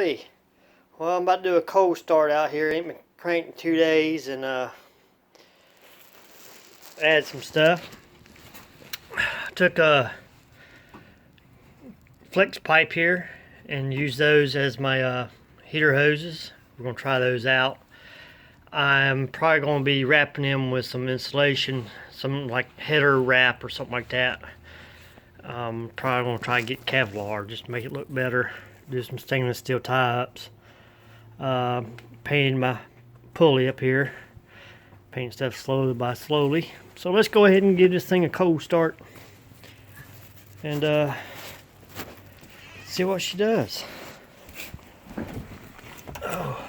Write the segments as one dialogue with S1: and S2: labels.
S1: Hey, well, I'm about to do a cold start out here. Ain't been cranked in 2 days, and add some stuff. Took a flex pipe here and used those as my heater hoses. We're gonna try those out. I'm probably gonna be wrapping them with some insulation, some like header wrap or something like that. Probably gonna try to get Kevlar just to make it look better. Do some stainless steel tie-ups. Painted my pulley up here. Paint stuff slowly by slowly. So let's go ahead and give this thing a cold start and see what she does. Oh.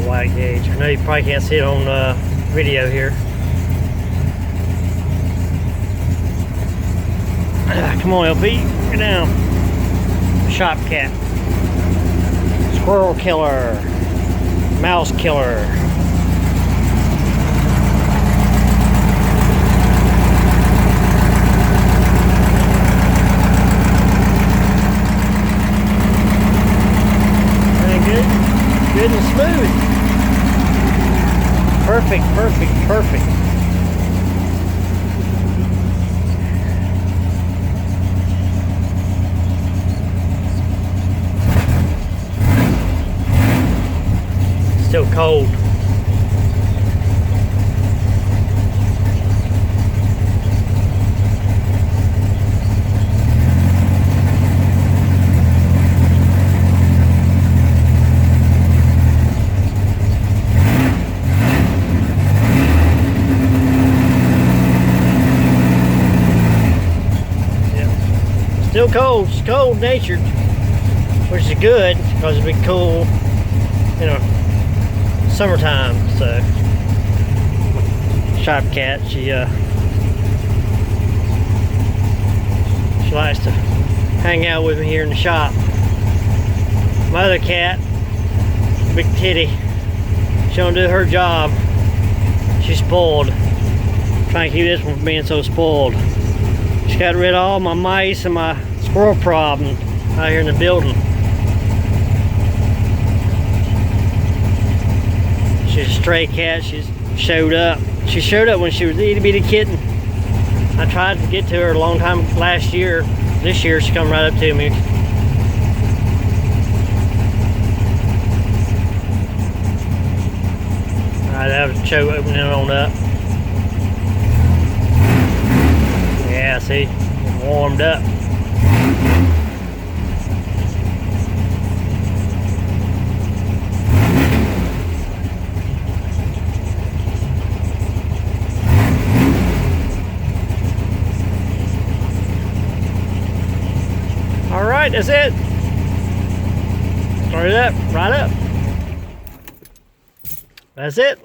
S1: Wide gauge. I know you probably can't see it on video here. Come on, LP, get down. Shop cat, squirrel killer, mouse killer. Very good, good and smooth. Perfect, perfect, perfect. Still cold. Still cold, it's cold natured, which is good because it'll be cool, you know, summertime. So, shop cat, she likes to hang out with me here in the shop. My other cat, big titty, she don't do her job. She's spoiled. Trying to keep this one from being so spoiled. She got rid of all my mice and my squirrel problem out here in the building. She's a stray cat. She's showed up. She showed up when she was a itty bitty kitten. I tried to get to her a long time last year. This year she come right up to me. Alright, that was the choke opening on up. Yeah, see, warmed up. All right, that's it. Start it up, right up. That's it.